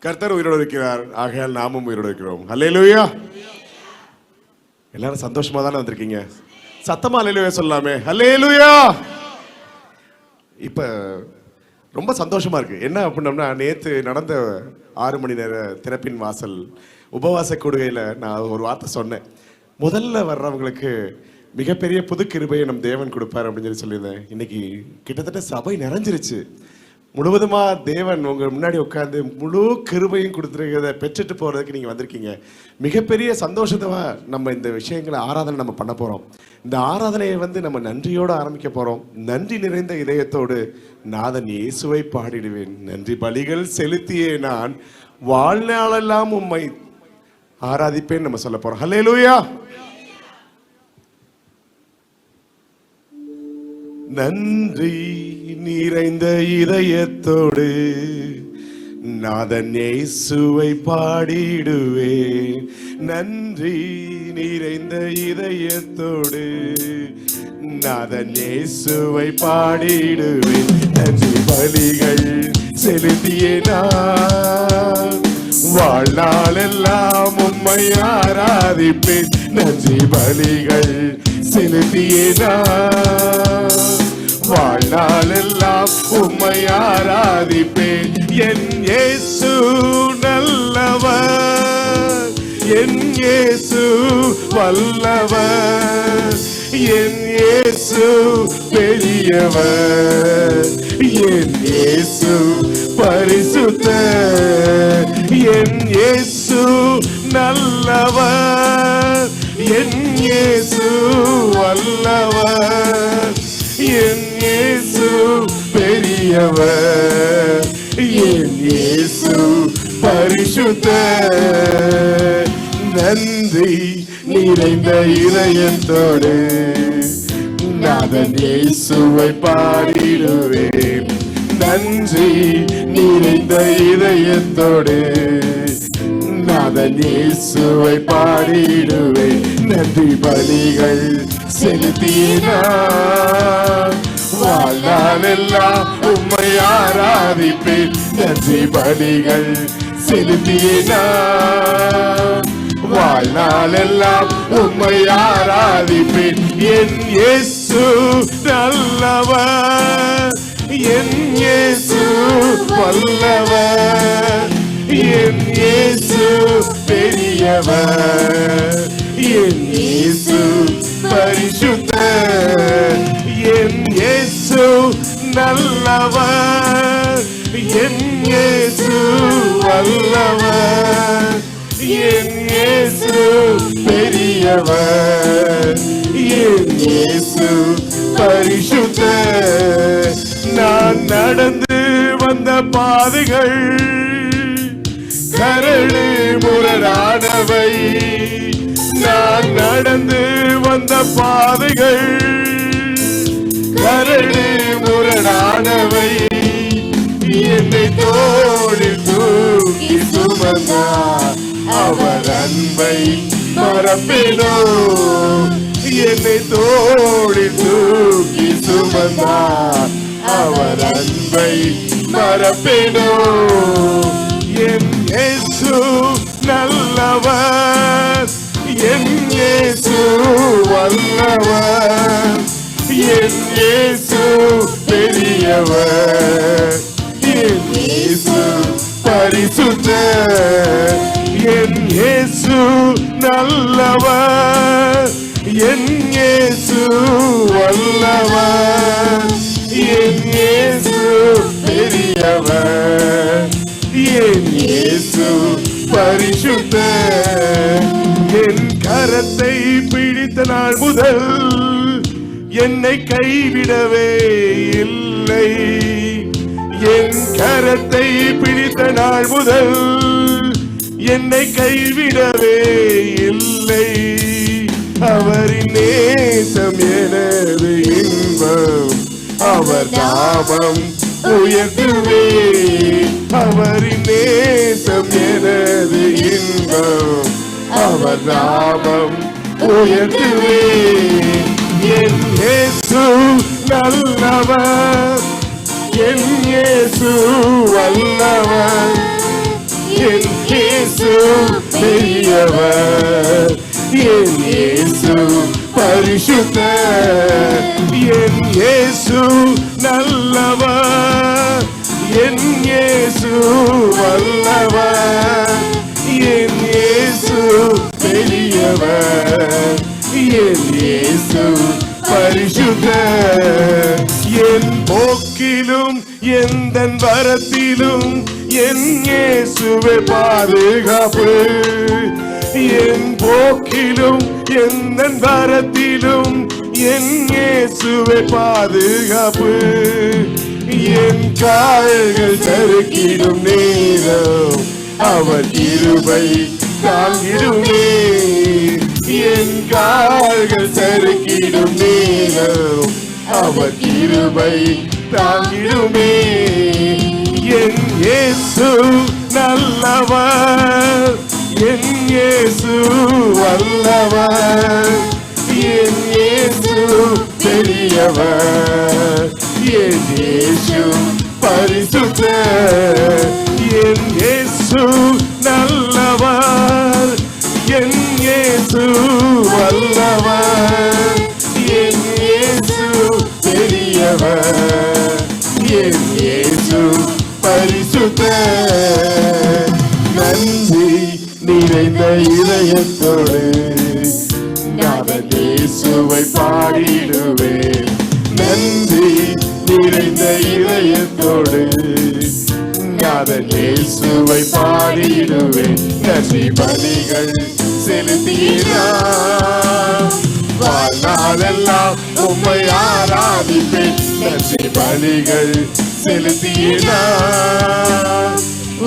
கர்த்தர் உயிரோடு இருக்கிறார், ஆகையால் நாமும் உயிரோடு இருக்கிறோம். அல்லேலூயா. எல்லாரும் சந்தோஷமா தானே வந்திருக்கீங்க? சத்தமா அல்லேலூயா சொல்லாமே. அல்லேலூயா. இப்ப ரொம்ப சந்தோஷமா இருக்கு. என்ன அப்படின்னோம்னா, நேத்து நடந்த 6 மணி நேர திறப்பின் வாசல் உபவாச கூடுகையில நான் ஒரு வார்த்தை சொன்னேன். முதல்ல வர்றவங்களுக்கு மிகப்பெரிய புது கிருபையை நம் தேவன் கொடுப்பார் அப்படின்னு சொல்லியிருந்தேன். இன்னைக்கு கிட்டத்தட்ட சபை நிறைஞ்சிருச்சு. முழுவதுமா தேவன் உங்க முன்னாடி உட்கார்ந்து முழு கிருபையும் கொடுத்துருக்கிறத பெற்றுட்டு போறதுக்கு நீங்க வந்திருக்கீங்க. மிகப்பெரிய சந்தோஷத்தவா நம்ம இந்த விஷயங்களை ஆராதனை நம்ம பண்ண போறோம். இந்த ஆராதனையை நம்ம நன்றியோடு ஆரம்பிக்க போறோம். நன்றி நிறைந்த இதயத்தோடு நாதன் இயேசுவை பாடிடுவேன், நன்றி பலிகள் செலுத்தியே நான் வாழ்நாளெல்லாம் உம்மை ஆராதிப்பேன் நம்ம சொல்ல போறோம். அல்லேலூயா. நன்றி நிறைந்த இதயத்தோடு நாதன் இயேசுவை பாடிடுவேன், நன்றி நிறைந்த இதயத்தோடு நாதன் இயேசுவை பாடிடுவேன், நன்றி பலிகள் செலுத்தியே நான் வாழ்நாளெல்லாம் உம்மை ஆராதிப்பேன், நன்றி பலிகள் செலுத்தியே நான் வாழ்நாளெல்லாம் உம்மை ஆராதிப்பேன். என் இயேசு நல்லவர், என் இயேசு வல்லவர், என் இயேசு பெரியவர், என் இயேசு பரிசுத்தர், என் இயேசு நல்லவர், என் இயேசு வல்லவர், என் இயேசு பெரியவர், என் இயேசு பரிசுத்தர். நன்றி நிறைந்த இதயத்தோடு நாதன் இயேசுவை பாடிடுவேன், நன்றி நிறைந்த இதயத்தோடு நாதன் இயேசுவை பாடிடுவேன், நன்றி பலிகள் செலுத்தினார் வாழ்நாளெல்லாம் உம்மை ஆராதிப்பேன், நன்றி பலிகள் செலுத்தினார் வாழ்நாளெல்லாம் உம்மை ஆராதிப்பேன். என் இயேசு நல்லவர், என் இயேசு வல்லவர், என் இயேசு பெரியவர், என் இயேசு பரிசுத்தர், என் இயேசு நல்லவர், என் இயேசு வல்லவர், என் இயேசு பெரியவர், என் இயேசு பரிசுத்தர். நான் நடந்து வந்த பாதைகள் கரடு முரடானவை, நான் நடந்து வந்த பாதைகள் கரடு முரடானவை, என்னை தோளில் தூக்கி சுமந்தார் அவர் அன்பை மறப்பேனோ, என்னை தோளில் தூக்கி சுமந்தார் அவர் அன்பை மறப்பேனோ. என் இயேசு நல்லவர், என் இயேசு வல்லவர், என் இயேசு பெரியவர், என் இயேசு பரிசுத்தர், என் இயேசு நல்லவர், என் இயேசு வல்லவர், என் இயேசு பெரியவர், என் இயேசு பரிசுத்தர். என் கரத்தை பிடித்த நாள் முதல் என்னை கைவிடவே இல்லை, என் கரத்தை பிடித்த நாள் முதல் என்னை கைவிடவே இல்லை, அவரின் நேசம் எனது இன்பம், அவர் நாமம் உயர்த்துவே, அவரின் நேசம் எனது இன்பம், அவர் நாமம் உயர்த்துவே. என் இயேசு நல்லவர், என் இயேசு வல்லவர், என் இயேசு பெரியவர், என் இயேசு பரிசுத்தர், என் இயேசு நல்லவர், என் இயேசு வல்லவர், என் இயேசு பெரியவர், என் இயேசு பரிசுத்தர், என் போக்கிலும் எந்தன் வரத்திலும் என் இயேசுவே பாதுகாப்பு, என் போக்கிலும் எந்தன் வரத்திலும் என் இயேசுவே பாதுகாப்பு, என் கால்கள் சறுக்கிடும் நேரம் அவர் கிருபை தாங்கிடுமே, என் கால்கள் சறுக்கிடும் நேரம் அவர் கிருபை தாங்கிடுமே, என் இயேசு நல்லவர், என் இயேசு வல்லவர், என் இயேசு பெரியவர், என் இயேசு பரிசுத்தர், என் இயேசு நல்லவர், என் இயேசு வல்லவர், என் இயேசு பெரியவர், என் இயேசு பரிசுத்தர். நன்றி நிறைந்த இதயத்தோடு நாதன் இயேசுவை பாடிடுவேன், நன்றி நிறைந்த இதயத்தோடு நாதன் இயேசுவை பாடிடுவேன், நன்றி பலிகள் செலுத்தினார் வாழ்நாளெல்லாம் உம்மை ஆராதிப்பேன், நன்றி பலிகள் செலுத்தினார்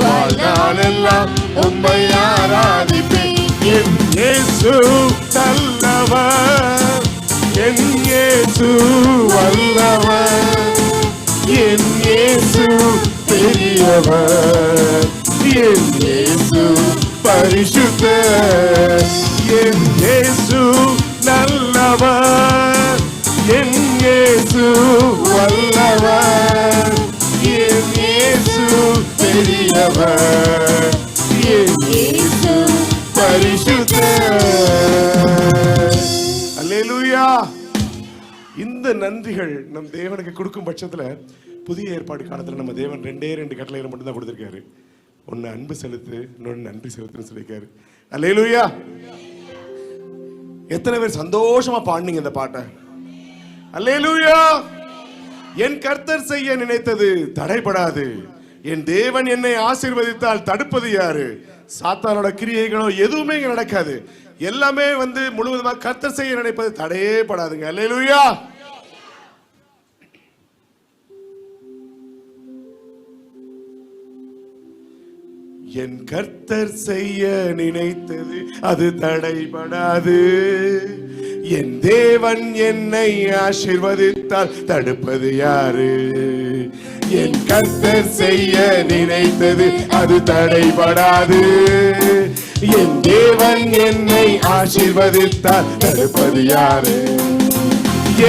வாழ்நாளெல்லாம் உம்மை ஆராதிப்பேன், என் இயேசு நல்லவர், என் இயேசு வல்லவர், என் இயேசு பெரியவர், என் இயேசு பரிசுத்தர், என் இயேசு நல்லவர், என் இயேசு வல்லவர், என் இயேசு பெரியவர், என் இயேசு பரிசுத்தர். அல்லேலூயா. இந்த நன்றிகள் நம் தேவனுக்கு கொடுக்கும் பட்சத்துல புதிய ஏற்பாடு காலத்துல நம்ம தேவன் 2 கட்டளைகளை மட்டும் தான் கொடுத்திருக்காரு. ஒன்னு அன்பு செலுத்து, இன்னொன்னு நன்றி செலுத்துன்னு சொல்லியிருக்காரு. அல்லேலூயா. எத்தனை பேர் சந்தோஷமா பாடுனீங்க இந்த பாட்டை? அல்லேலூயா. என் கர்த்தர் செய்ய நினைத்தது தடைபடாது, என் தேவன் என்னை ஆசீர்வதித்தால் தடுப்பது யாரு? சாத்தானோட கிரியைகளோ எதுவுமே இங்க நடக்காது. எல்லாமே முழுவதுமாக கர்த்தர் செய்ய நினைப்பது தடையே படாதுங்க. அல்லேலூயா. என் கர்த்தர் செய்ய நினைத்தது அது தடைபடாது, என் தேவன் என்னை ஆசீர்வதித்தால் தடுப்பது யாரு? என் கர்த்தர் செய்ய நினைத்தது அது தடைபடாது, என் தேவன் என்னை ஆசீர்வதித்தால் தடுப்பது யாரு?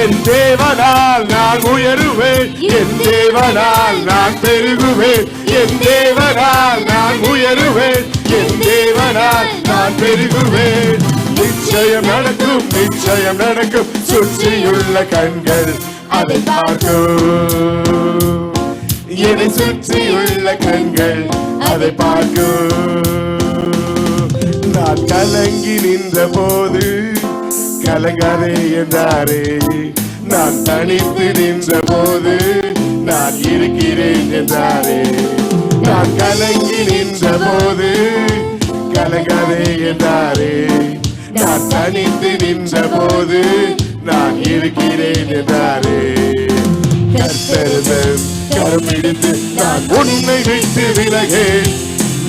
என் தேவனால் நான் உயருவேன், என் தேவனால் நான் பெருகுவேன், என் தேவனால் நான் உயருவேன், என் தேவனால் நான் பெருகுவேன். நிச்சயம் நடக்கும், நிச்சயம் நடக்கும், சுற்றியுள்ள கண்கள் அதை பார்க்கும், என்னை சுற்றியுள்ள கண்கள் அதை பார்க்கும். நான் கலங்கி நின்ற போது கலங்காதே என்றாரே, நான் தனித்து நின்ற போது நான் இருக்கிறேன் என்றாரே, நான் கலங்கி நின்ற போது கலங்காதே என்றாரே, நான் தனித்து நின்ற போது நான் இருக்கிறேன் என்றாரே. கர்த்தர் கரம் பிடித்து நான் உன்னை விட்டு விலகேன்,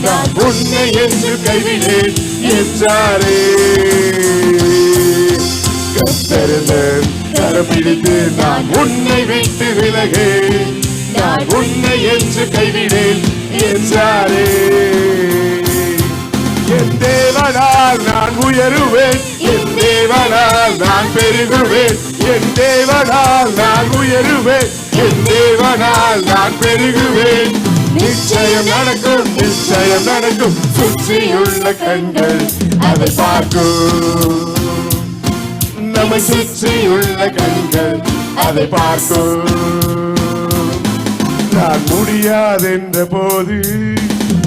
நான் உன்னை என்று கைவிடேன் என்றாரே. கர்த்தர் கரம் பிடித்து நான் உன்னை விட்டு விலகேன், நான் உன்னை என்று கைவிடேன் என்றாரே. என் தேவனால் நான் உயருவேன், என் தேவனால் நான் பெருகுவேன், என் தேவனால் நான் உயருவேன், என் தேவனால் நான் பெருகுவேன். நிச்சயம் நடக்கும், நிச்சயம் நடக்கும். சுற்றியுள்ள கண்கள் அதை பார்க்கும். நம்மை சுற்றியுள்ள கண்கள் அதை பார்க்கும். நான் முடியாதென்ற போது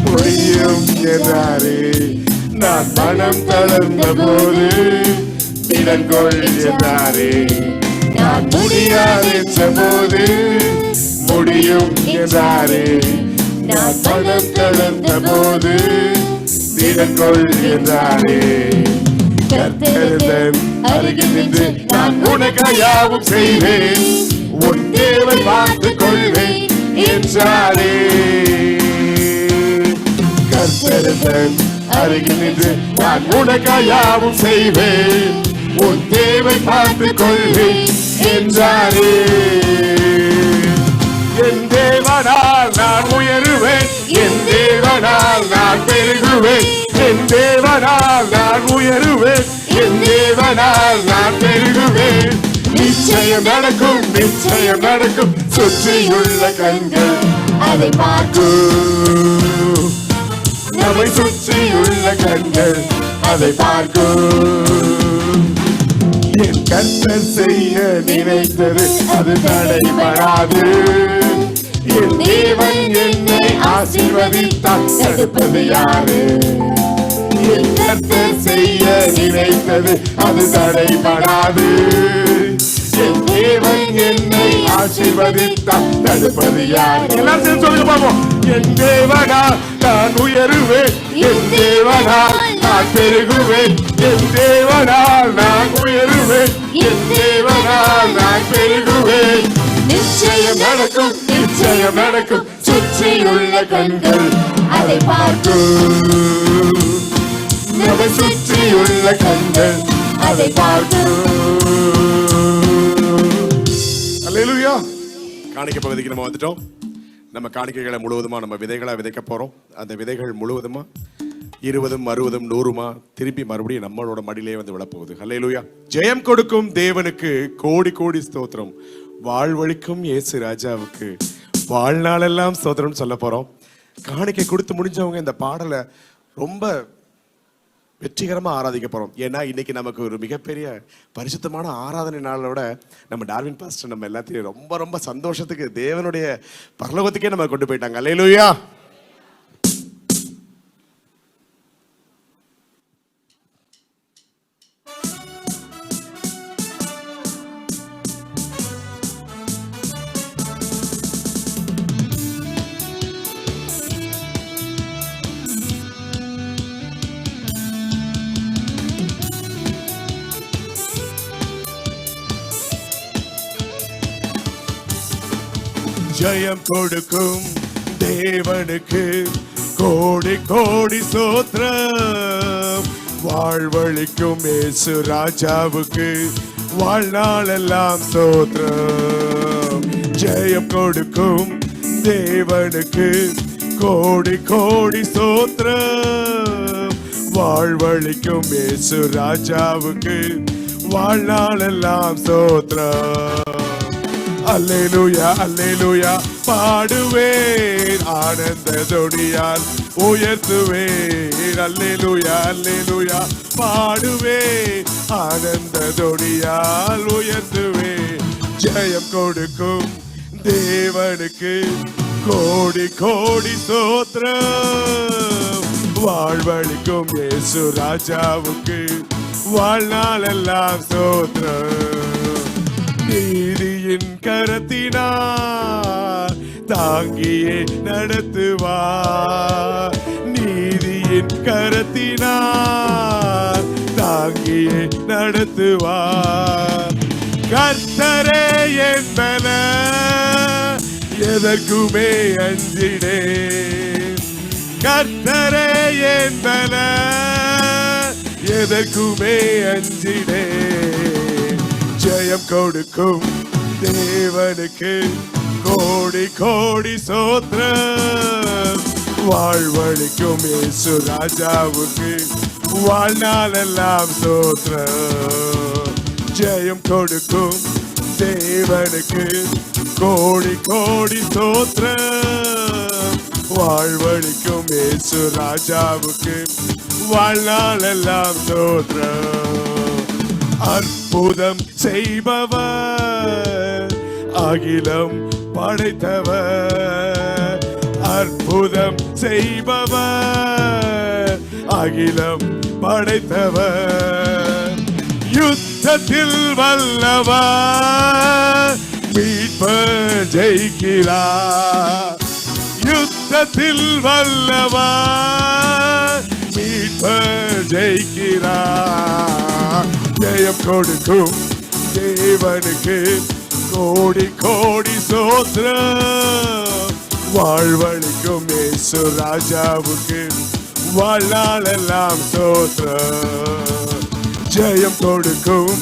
முடியும் என்றாரே, நான் மனம் தளர்ந்த போது திடங்கொள் என்றாரே. நான் முடியாதென்ற போது முடியும் என்றாரே, நான் மனம் தளர்ந்த போது திடங்கொள் என்றாரே. கர்த்தர் அருகில் நின்று நான் உனக்கு யாவும் செய்வேன், உன் தேவை பார்த்துக் கொள்வேன் என்றாரே. கர்த்தர் அருகில் நின்று நான் உனக்கு யாவும் செய்வேன், உன் தேவை பார்த்துக் கொள்வேன் என்றாரே. என் தேவனால் நான் உயருவேன், என் தேவனால் நான் பெருகுவேன், என் தேவனால் நான் உயருவேன், என் தேவனால் நான் பெருகுவேன். நிச்சயம் நடக்கும், நிச்சயம் நடக்கும். சுற்றியுள்ள கண்கள் அதை பார்க்கும். நம்மை சுற்றியுள்ள கண்கள் அதை பார்க்கும். என் கர்த்தர் செய்ய நினைத்தது அது தடைபடாது. என் தேவன் என்னை ஆசீர்வதித்தால் தடுப்பது யாரு? என் கர்த்தர் செய்ய நினைத்தது அது தடைபடாது. என் தேவன் என்னை ஆசீர்வதித்தால் தடுப்பது யாரு? எல்லாரும் சொல்லுங்க பாப்போம். என் தேவனால் நான் உயருவேன், என் தேவனால் நான் பெருகுவேன், என் தேவனால் நான் உயருவேன், என் தேவனால் நான் பெருகுவேன். நிச்சயம் நடக்கும், நிச்சயம் நடக்கும். சுற்றியுள்ள கண்கள் அதை பார்க்கும். நம்மை சுற்றியுள்ள கண்கள் அதை பார்க்கும். அல்லேலூயா. காணிக்கை பகுதிக்கு நம்ம வந்துட்டோம். நம்ம காணிக்கைகளை முழுவதுமா நம்ம விதைகளா விதைக்க போறோம். அந்த விதைகள் முழுவதுமா 20, 60, 100 திருப்பி மறுபடியும் நம்மளோட மடியிலே வந்து விழப்போகுது. அல்லேலூயா. ஜெயம் கொடுக்கும் தேவனுக்கு கோடி கோடி ஸ்தோத்திரம். வாழ்வழிக்கும் இயேசு ராஜாவுக்கு வாழ்நாளெல்லாம் ஸ்தோத்திரம் சொல்ல போறோம். காணிக்கை கொடுத்து முடிஞ்சவங்க இந்த பாடலை ரொம்ப வெற்றிகரமாக ஆராதிக்க போகிறோம். ஏன்னா இன்னைக்கு நமக்கு ஒரு மிகப்பெரிய பரிசுத்தமான ஆராதனை நாளோட நம்ம டார்வின் பாஸ்டர் நம்ம எல்லாத்தையும் ரொம்ப ரொம்ப சந்தோஷத்துக்கு தேவனுடைய பரலோகத்துக்கே நம்ம கொண்டு போயிட்டாங்க. அல்லேலூயா. ஜெயம் கொடுக்கும் தேவனுக்கு கோடி கோடி ஸ்தோத்திரம். வாழ்வழிக்கும் இயேசு ராஜாவுக்கு வாழ்நாளெல்லாம் ஸ்தோத்திரம். ஜெயம் கொடுக்கும் தேவனுக்கு கோடி கோடி ஸ்தோத்திரம். வாழ்வழிக்கும் இயேசு ராஜாவுக்கு வாழ்நாளெல்லாம் ஸ்தோத்திரம். அல்லேலூயா அல்லேலூயா பாடுவேன் ஆனந்த தொடியால் உயர்த்துவேன். அல்லேலூயா அல்லேலூயா பாடுவேன் ஆனந்த தொடியால் உயர்த்துவேன். ஜெயம் கொடுக்கும் தேவனுக்கு கோடி கோடி ஸ்தோத்திரம். வாழ்வழிக்கும் இயேசு ராஜாவுக்கு வாழ்நாளெல்லாம் ஸ்தோத்திரம். நீதியின் கரத்தினார் தாங்கியே நடத்துவார். நீதியின் கரத்தினார் தாங்கியே நடத்துவார். கர்த்தரே என்பன எதற்குமே அஞ்சிடே. கர்த்தரே என்பன எதற்குமே அஞ்சிடே. ஜெயம் கொடுக்கும் தேவனுக்கு கோடி கோடி ஸ்தோத்திரம். வாழ்வழிக்கும் இயேசு ராஜாவுக்கு வாழ்நாளெல்லாம் ஸ்தோத்திரம். ஜெயம் கொடுக்கும் தேவனுக்கு கோடி கோடி ஸ்தோத்திரம். வாழ்வழிக்கும் இயேசு ராஜாவுக்கு வாழ்நாள் எல்லாம் ஸ்தோத்திரம். அற்புதம் செய்பவர், அகிலம் படைத்தவர். அற்புதம் செய்பவர், அகிலம் படைத்தவர். யுத்தத்தில் வல்லவர், மீட்பர் ஜெயிக்கிறார். யுத்தத்தில் வல்லவர், மீட்பர் ஜெயிக்கிறார். ஜெயம் கொடுக்கும் தேவனுக்கு கோடி கோடி ஸ்தோத்திரம். வாழ்வழிக்கும் இயேசு ராஜாவுக்கு வாழ்நாள் எல்லாம் ஸ்தோத்திரம். ஜெயம் கொடுக்கும்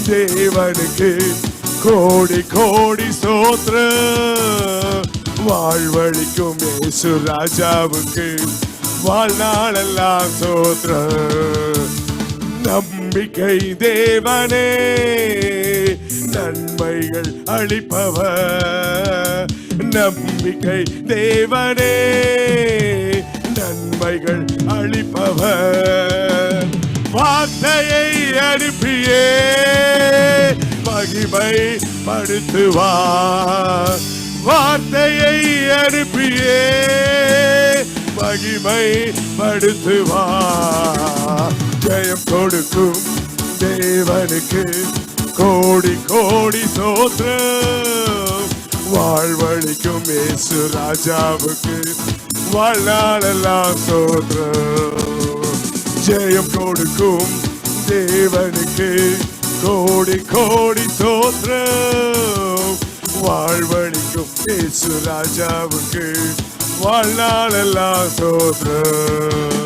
தேவனுக்கு கோடி கோடி ஸ்தோத்திரம். வாழ்வழிக்கும் இயேசு ராஜாவுக்கு வாழ்நாள் எல்லாம் ஸ்தோத்திரம். நம்பிக்கை தேவனே, நன்மைகள் அளிப்பவர். நம்பிக்கை தேவனே, நன்மைகள் அளிப்பவர். வார்த்தையை அனுப்பியே மகிமை படுத்துவார். வார்த்தையை அனுப்பியே மகிமை படுத்துவார். ஜெயம் கொடுக்கும் தேவனுக்கு கோடி கோடி ஸ்தோத்திரம். வாழ்வழிக்கும் இயேசு ராஜாவுக்கு வாழ்நாள் எல்லாம் ஸ்தோத்திரம். ஜெயம் கொடுக்கும் தேவனுக்கு கோடி கோடி ஸ்தோத்திரம். வாழ்வழிக்கும் இயேசு ராஜாவுக்கு வாழ்நாள் எல்லாம் ஸ்தோத்திரம்.